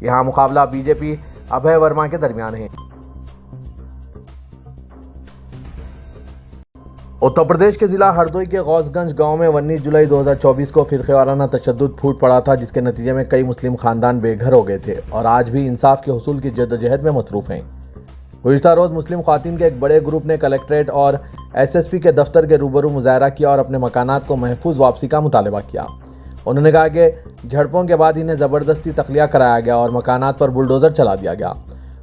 یہاں مقابلہ B J پی ابھے ورما کے درمیان ہے۔ اتر پردیش کے ضلع ہردوئی کے غوث گنج گاؤں میں 19 جولائی 2024 کو فرقے وارانہ تشدد پھوٹ پڑا تھا، جس کے نتیجے میں کئی مسلم خاندان بے گھر ہو گئے تھے اور آج بھی انصاف کے حصول کی جدوجہد میں مصروف ہیں۔ گزشتہ روز مسلم خواتین کے ایک بڑے گروپ نے کلکٹریٹ اور ایس ایس پی کے دفتر کے روبرو مظاہرہ کیا اور اپنے مکانات کو محفوظ واپسی کا مطالبہ کیا۔ انہوں نے کہا کہ جھڑپوں کے بعد انہیں زبردستی تخلیہ کرایا گیا اور مکانات پر بلڈوزر چلا دیا گیا۔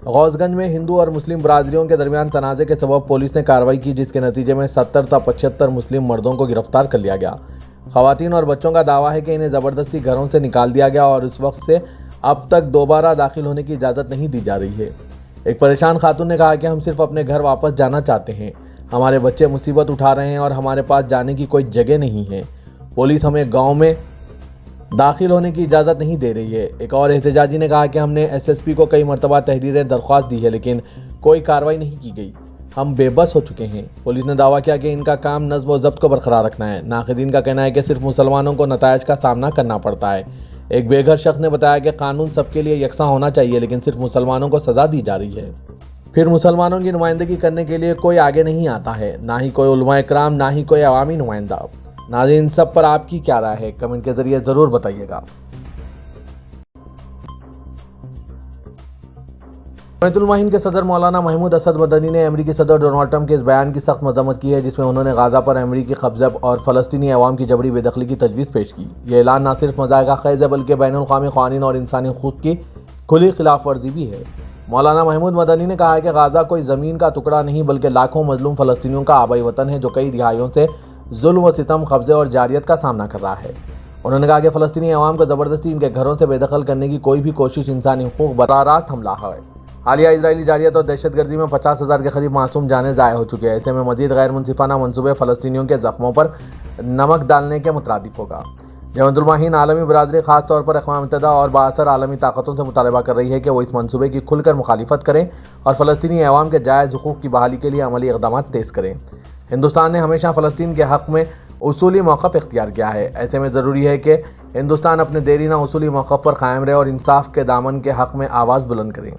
غوث گنج میں ہندو اور مسلم برادریوں کے درمیان تنازع کے سبب پولیس نے کارروائی کی، جس کے نتیجے میں 70 تا 75 مسلم مردوں کو گرفتار کر لیا گیا۔ خواتین اور بچوں کا دعویٰ ہے کہ انہیں زبردستی گھروں سے نکال دیا گیا اور اس وقت سے اب تک دوبارہ داخل ہونے کی اجازت نہیں دی جا رہی ہے۔ ایک پریشان خاتون نے کہا کہ ہم صرف اپنے گھر واپس جانا چاہتے ہیں، ہمارے بچے مصیبت اٹھا رہے ہیں اور ہمارے پاس جانے کی کوئی جگہ نہیں ہے۔ پولیس ہمیں گاؤں میں داخل ہونے کی اجازت نہیں دے رہی ہے۔ ایک اور احتجاجی نے کہا کہ ہم نے ایس ایس پی کو کئی مرتبہ تحریریں درخواست دی ہے، لیکن کوئی کارروائی نہیں کی گئی، ہم بے بس ہو چکے ہیں۔ پولیس نے دعویٰ کیا کہ ان کا کام نظم و ضبط کو برقرار رکھنا ہے۔ ناقدین کا کہنا ہے کہ صرف مسلمانوں کو نتائج کا سامنا کرنا پڑتا ہے۔ ایک بے گھر شخص نے بتایا کہ قانون سب کے لیے یکساں ہونا چاہیے، لیکن صرف مسلمانوں کو سزا دی جا رہی ہے۔ پھر مسلمانوں کی نمائندگی کرنے کے لیے کوئی آگے نہیں آتا ہے، نہ ہی کوئی علماء کرام، نہ ہی کوئی عوامی نمائندہ۔ ناظرین، ان سب پر آپ کی کیا رائے ہے؟ کمنٹ کے ذریعے ضرور بتائیے گا۔ جمعیت علماء ہند کے صدر مولانا محمود اسد مدنی نے امریکی صدر ڈونلڈ ٹرمپ کے اس بیان کی سخت مذمت کی ہے، جس میں انہوں نے غزہ پر امریکی قبضہ اور فلسطینی عوام کی جبری بے دخلی کی تجویز پیش کی۔ یہ اعلان نہ صرف مضائقہ خیز ہے بلکہ بین الاقوامی قوانین اور انسانی حقوق کی کھلی خلاف ورزی بھی ہے۔ مولانا محمود مدنی نے کہا ہے کہ غزہ کوئی زمین کا ٹکڑا نہیں بلکہ لاکھوں مظلوم فلسطینیوں کا آبائی وطن ہے، جو کئی دہائیوں سے ظلم و ستم، قبضے اور جاریت کا سامنا کر رہا ہے۔ انہوں نے کہا کہ فلسطینی عوام کو زبردستی ان کے گھروں سے بے دخل کرنے کی کوئی بھی کوشش انسانی حقوق براہ راست حملہ ہے۔ حالیہ اسرائیلی جارحیت اور دہشت گردی میں 50,000 کے قریب معصوم جانیں ضائع ہو چکے ہیں۔ ایسے میں مزید غیر منصفانہ منصوبے فلسطینیوں کے زخموں پر نمک ڈالنے کے مترادف ہوگا۔ جمعیت علماء ہند عالمی برادری، خاص طور پر اقوام متحدہ اور بااثر عالمی طاقتوں سے مطالبہ کر رہی ہے کہ وہ اس منصوبے کی کھل کر مخالفت کریں اور فلسطینی عوام کے جائز حقوق کی بحالی کے لیے عملی اقدامات تیز کریں۔ ہندوستان نے ہمیشہ فلسطین کے حق میں اصولی موقف اختیار کیا ہے۔ ایسے میں ضروری ہے کہ ہندوستان اپنے دیرینہ اصولی موقف پر قائم رہے اور انصاف کے دامن کے حق میں آواز بلند کرے۔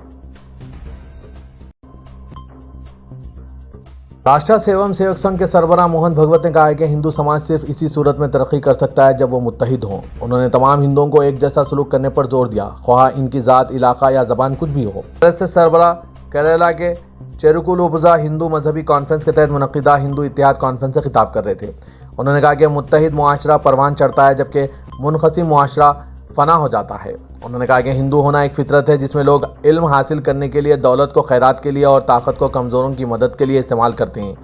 راشٹر سیوم سیوک سنگھ کے سربراہ موہن بھگوت نے کہا ہے کہ ہندو سماج صرف اسی صورت میں ترقی کر سکتا ہے جب وہ متحد ہوں۔ انہوں نے تمام ہندوؤں کو ایک جیسا سلوک کرنے پر زور دیا، خواہ ان کی ذات، علاقہ یا زبان کچھ بھی ہو۔ RSS سربراہ کیرالہ کے چیروکولوپزا ہندو مذہبی کانفرنس کے تحت منعقدہ ہندو اتحاد کانفرنس سے خطاب کر رہے تھے۔ انہوں نے کہا کہ متحد معاشرہ پروان چڑھتا ہے جبکہ منقسم معاشرہ فنا ہو جاتا ہے۔ انہوں نے کہا کہ ہندو ہونا ایک فطرت ہے جس میں لوگ علم حاصل کرنے کے لیے دولت کو خیرات کے لیے اور طاقت کو کمزوروں کی مدد کے لیے استعمال کرتے ہیں۔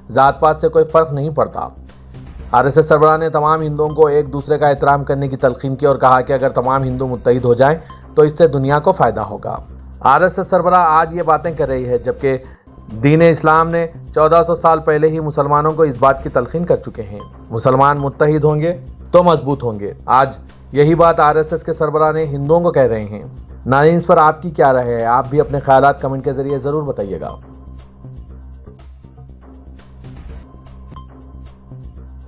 ذات پات سے کوئی فرق نہیں پڑتا۔ RSS سربراہ نے تمام ہندوؤں کو ایک دوسرے کا احترام کرنے کی تلقین کی اور کہا کہ اگر تمام ہندو متحد ہو جائیں تو اس سے دنیا کو فائدہ ہوگا۔ RSS سربراہ آج یہ باتیں کر رہی ہے جبکہ دین اسلام نے 1400 سال پہلے ہی مسلمانوں کو اس بات کی تلقین کر چکے ہیں۔ مسلمان متحد ہوں گے تو مضبوط ہوں گے۔ آج یہی بات RSS کے سربراہ نے ہندوؤں کو کہہ رہے ہیں۔ ناظرین، اس پر آپ کی کیا رائے ہے؟ آپ بھی اپنے خیالات کمنٹ کے ذریعے ضرور بتائیے گا۔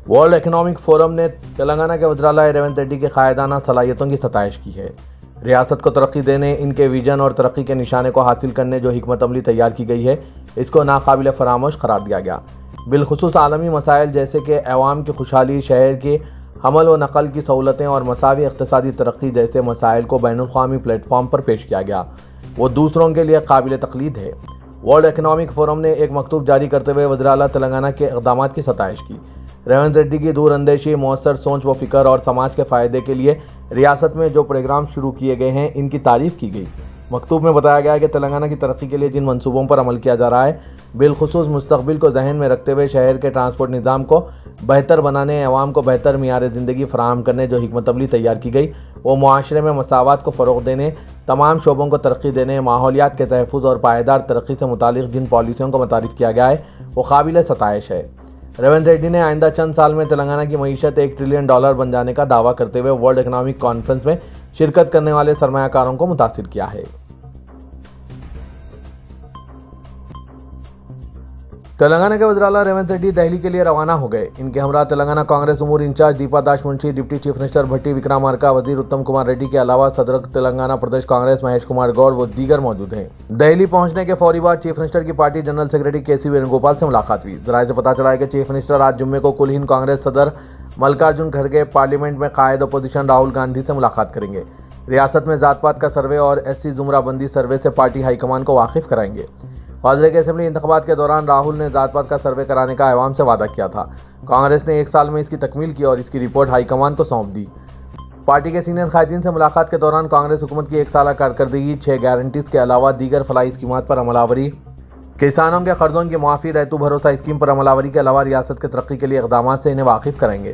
ورلڈ اکنامک فورم نے تلنگانہ کے وزیر اعلیٰ ریونت ریڈی کی قائدانہ صلاحیتوں کی ستائش کی ہے۔ ریاست کو ترقی دینے، ان کے ویژن اور ترقی کے نشانے کو حاصل کرنے جو حکمت عملی تیار کی گئی ہے، اس کو ناقابل فراموش قرار دیا گیا۔ بالخصوص عالمی مسائل جیسے کہ عوام کی خوشحالی، شہر کی حمل و نقل کی سہولتیں اور مساوی اقتصادی ترقی جیسے مسائل کو بین الاقوامی پلیٹ فارم پر پیش کیا گیا، وہ دوسروں کے لیے قابل تقلید ہے۔ ورلڈ اکنامک فورم نے ایک مکتوب جاری کرتے ہوئے وزیر اعلیٰ تلنگانہ کے اقدامات کی ستائش کی۔ ریونت ریڈی کی دور اندیشی، مؤثر سوچ و فکر اور سماج کے فائدے کے لیے ریاست میں جو پروگرام شروع کیے گئے ہیں، ان کی تعریف کی گئی۔ مکتوب میں بتایا گیا کہ تلنگانہ کی ترقی کے لیے جن منصوبوں پر عمل کیا جا رہا ہے، بالخصوص مستقبل کو ذہن میں رکھتے ہوئے شہر کے ٹرانسپورٹ نظام کو بہتر بنانے، عوام کو بہتر معیار زندگی فراہم کرنے جو حکمت عملی تیار کی گئی، وہ معاشرے میں مساوات کو فروغ دینے، تمام شعبوں کو ترقی دینے، ماحولیات کے تحفظ اور پائیدار ترقی سے متعلق جن پالیسیوں کو متعارف کیا گیا ہے، وہ قابل ستائش ہے۔ ریونت ریڈی نے آئندہ چند سال میں تلنگانہ کی معیشت $1 ٹریلین بن جانے کا دعویٰ کرتے ہوئے ورلڈ اکنامک کانفرنس میں شرکت کرنے والے سرمایہ کاروں کو متاثر کیا ہے۔ تلنگانہ کے وزیر اعلیٰ ریونت ریڈی دہلی کے لیے روانہ ہو گئے۔ ان کے ہمراہ تلنگانہ کانگریس امور انچارج دیپا داس منشی، deputy chief minister Bhatti Vikramarka, وزیر اتم کمار ریڈی کے علاوہ صدر تلنگانہ پردیش کانگریس مہیش کمار گور و دیگر موجود ہیں۔ دہلی پہنچنے کے فوری بعد چیف منسٹر کی پارٹی جنرل سیکرٹری کے سی وینوگوپال سے ملاقات ہوئی۔ ذرائع سے پتہ چلا ہے کہ چیف منسٹر آج جمعے کو کل ہند کانگریس صدر ملکارجن کھڑگے، پارلیمنٹ میں قائد اپوزیشن راہل گاندھی سے ملاقات کریں گے۔ ریاست میں ذات پات کا سروے اور SC زمرہ بندی سروے سے پارٹی ہائی کمان کو واقف کرائیں گے۔ واضح کہ اسمبلی انتخابات کے دوران راہل نے ذات پات کا سروے کرانے کا عوام سے وعدہ کیا تھا۔ کانگریس نے 1 سال میں اس کی تکمیل کی اور اس کی رپورٹ ہائی کمان کو سونپ دی۔ پارٹی کے سینئر قائدین سے ملاقات کے دوران کانگریس حکومت کی 1 سالہ کارکردگی، 6 گارنٹیز کے علاوہ دیگر فلاحی اسکیمات پر عمل آوری، کسانوں کے قرضوں کی معافی، ریتو بھروسہ اسکیم پر عمل آوری کے علاوہ ریاست کے ترقی کے لیے اقدامات سے انہیں واقف کریں گے۔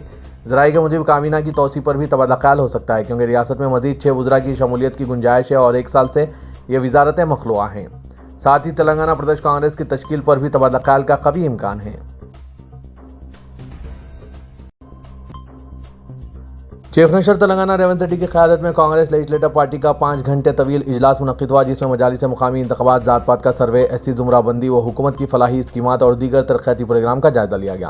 ذرائع کے مجب کابینہ کی توسیع پر بھی تبادلہ خیال ہو سکتا ہے، کیونکہ ریاست میں مزید 6 وزراء کی شمولیت کی گنجائش ہے اور 1 سال سے یہ وزارتیں مخلوعہ ہیں۔ ساتھ ہی تلنگانہ پردیش کانگریس کی تشکیل پر بھی تبادلہ خیال کا قوی امکان ہے۔ چیف منسٹر تلنگانہ ریونت ریڈی کی قیادت میں کانگریس لیجسلیٹو پارٹی کا 5 گھنٹے طویل اجلاس منعقد ہوا، جس میں مجالس مقامی انتخابات، ذات پات کا سروے، SC زمرہ بندی و حکومت کی فلاحی اسکیمات اور دیگر ترقیاتی پروگرام کا جائزہ لیا گیا۔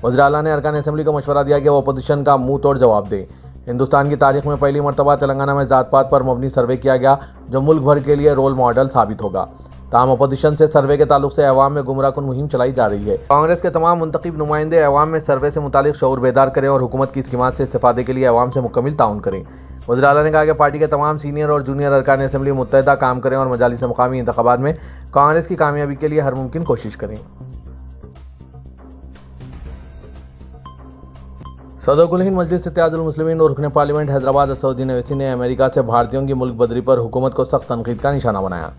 وزیر اعلیٰ نے ارکان اسمبلی کو مشورہ دیا کہ وہ اپوزیشن کا منہ توڑ جواب دیں۔ ہندوستان کی تاریخ میں پہلی مرتبہ تلنگانہ میں ذات پات پر مبنی سروے کیا گیا، جو ملک بھر کے لیے رول ماڈل ثابت ہوگا۔ تاہم اپوزیشن سے سروے کے تعلق سے عوام میں گمراہ کن مہم چلائی جا رہی ہے۔ کانگریس کے تمام منتخب نمائندے عوام میں سروے سے متعلق شعور بیدار کریں اور حکومت کی اسکیمات سے استفادے کے لیے عوام سے مکمل تعاون کریں۔ وزیر اعلیٰ نے کہا کہ پارٹی کے تمام سینئر اور جونیئر ارکان اسمبلی متحدہ کام کریں اور مجالس مقامی انتخابات میں کانگریس کی کامیابی کے لیے ہر ممکن کوشش کریں۔ صدر کل ہند مجلس اتحاد المسلمین اور رکن پارلیمنٹ حیدرآباد اسدالدین اویسی نے امریکہ سے بھارتیوں کی ملک بدری پر حکومت کو سخت تنقید کا نشانہ بنایا۔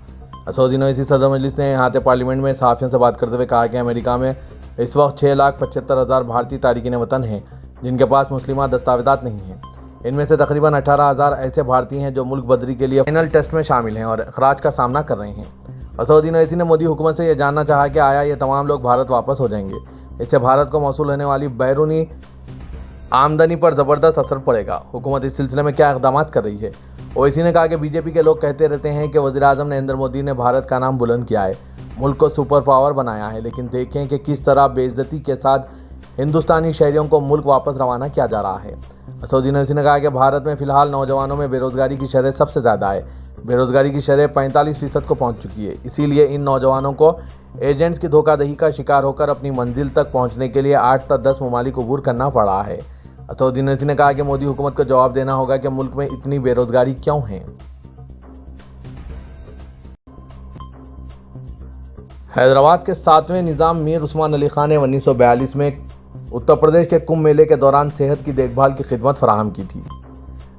اسدالدین اویسی صدر مجلس نے احاطہ پارلیمنٹ میں صحافیوں سے بات کرتے ہوئے کہا کہ امریکہ میں اس وقت 6,75,000 بھارتی تارکین وطن ہیں جن کے پاس مسلمہ دستاویزات نہیں ہیں۔ ان میں سے تقریباً 18,000 ایسے بھارتی ہیں جو ملک بدری کے لیے فائنل ٹیسٹ میں شامل ہیں اور اخراج کا سامنا کر رہے ہیں۔ اسدالدین اویسی نے مودی حکومت سے یہ جاننا چاہا کہ آیا یہ تمام لوگ بھارت واپس ہو جائیں گے؟ اس سے بھارت کو موصول ہونے والی بیرونی آمدنی پر زبردست اثر پڑے گا۔ حکومت اس سلسلے میں کیا اقدامات کر رہی ہے؟ اویسی نے کہا کہ BJP کے لوگ کہتے رہتے ہیں کہ وزیر اعظم نریندر مودی نے بھارت کا نام بلند کیا ہے، ملک کو سپر پاور بنایا ہے، لیکن دیکھیں کہ کس طرح بے عزتی کے ساتھ ہندوستانی شہریوں کو ملک واپس روانہ کیا جا رہا ہے۔ اسدالدین اویسی نے کہا کہ بھارت میں فی الحال نوجوانوں میں بے روزگاری کی شرح سب سے زیادہ ہے۔ بے روزگاری کی شرح 45% کو پہنچ چکی ہے۔ اسی لیے ان نوجوانوں کو ایجنٹس کی دھوکہ دہی کا شکار ہو کر اپنی منزل تک پہنچنے کے لیے 8 تا 10 ممالک عبور کرنا پڑ رہا ہے۔ اسدالدین اویسی نے کہا کہ مودی حکومت کو جواب دینا ہوگا کہ ملک میں اتنی بے روزگاری کیوں ہے۔ حیدرآباد کے 7ویں نظام میر عثمان علی خان نے 1942 میں اتر پردیش کے کمبھ میلے کے دوران صحت کی دیکھ بھال کی خدمت فراہم کی تھی۔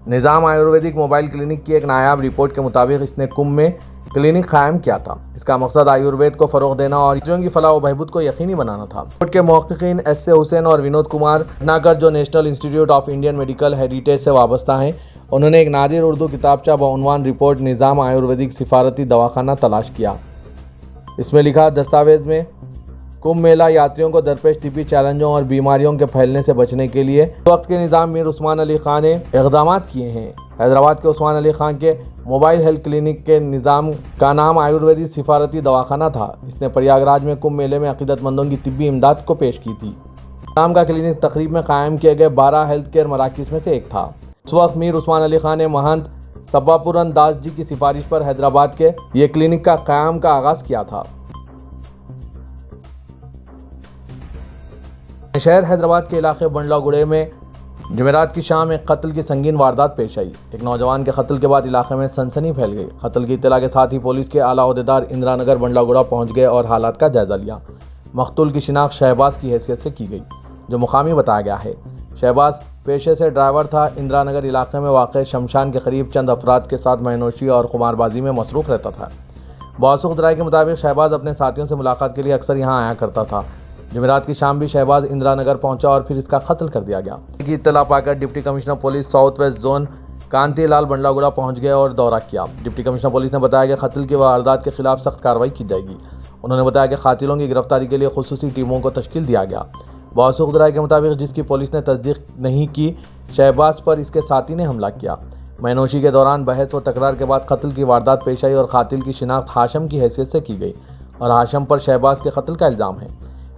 نظام آیورویدک موبائل کلینک کی ایک نایاب رپورٹ کے مطابق اس نے کمبھ میں کلینک قائم کیا تھا۔ اس کا مقصد آیوروید کو فروغ دینا اور یاتریوں کی فلاح و بہبود کو یقینی بنانا تھا۔ رپورٹ کے محققین SA حسین اور ونود کمار ناگر، جو national institute of Indian medical heritage سے وابستہ ہیں، انہوں نے ایک نادر اردو کتابچہ بعنوان رپورٹ نظام آیورویدک سفارتی دواخانہ تلاش کیا۔ اس میں لکھا، دستاویز میں کمبھ میلہ یاتریوں کو درپیش طبی چیلنجوں اور بیماریوں کے پھیلنے سے بچنے کے لیے اس وقت کے نظام میر عثمان علی خان نے اقدامات کیے ہیں۔ حیدرآباد کے عثمان علی خان کے موبائل ہیلتھ کلینک کے نظام کا نام آیورویدک سفارتی دواخانہ تھا۔ اس نے پریاگراج میں کمبھ میلے میں عقیدت مندوں کی طبی امداد کو پیش کی تھی۔ نظام کا کلینک تقریب میں قائم کیے گئے 12 ہیلتھ کیئر مراکز میں سے ایک تھا۔ اس وقت میر عثمان علی خان نے مہنت سبا پورن داس جی کی سفارش پر حیدرآباد کے یہ کلینک کا قیام کا آغاز کیا تھا۔ شہر حیدرآباد کے علاقے بنڈلا گڑے میں جمعرات کی شام ایک قتل کی سنگین واردات پیش آئی۔ ایک نوجوان کے قتل کے بعد علاقے میں سنسنی پھیل گئی۔ قتل کی اطلاع کے ساتھ ہی پولیس کے اعلیٰ عہدیدار اندرا نگر بنڈلا گڑا پہنچ گئے اور حالات کا جائزہ لیا۔ مقتول کی شناخت شہباز کی حیثیت سے کی گئی، جو مقامی بتایا گیا ہے۔ شہباز پیشے سے ڈرائیور تھا۔ اندرا نگر علاقے میں واقع شمشان کے قریب چند افراد کے ساتھ مینوشی اور قمار بازی میں مصروف رہتا تھا۔ موثوق ذرائع کے مطابق شہباز اپنے ساتھیوں سے ملاقات کے لیے اکثر یہاں آیا کرتا تھا۔ جمعرات کی شام بھی شہباز اندرا نگر پہنچا اور پھر اس کا قتل کر دیا گیا۔ کی اطلاع پا کر deputy commissioner police south waste zone کانتی لال بنڈلا گڑا پہنچ گئے اور دورہ کیا۔ ڈپٹی کمشنر پولیس نے بتایا کہ قتل کی واردات کے خلاف سخت کارروائی کی جائے گی۔ انہوں نے بتایا کہ قاتلوں کی گرفتاری کے لیے خصوصی ٹیموں کو تشکیل دیا گیا۔ موثوق ذرائع کے مطابق، جس کی پولیس نے تصدیق نہیں کی، شہباز پر اس کے ساتھی نے حملہ کیا۔ مینوشی کے دوران بحث و تکرار کے بعد قتل کی واردات پیش آئی اور قاتل کی شناخت ہاشم کی حیثیت سے کی گئی اور ہاشم پر شہباز کے قتل کا الزام ہے۔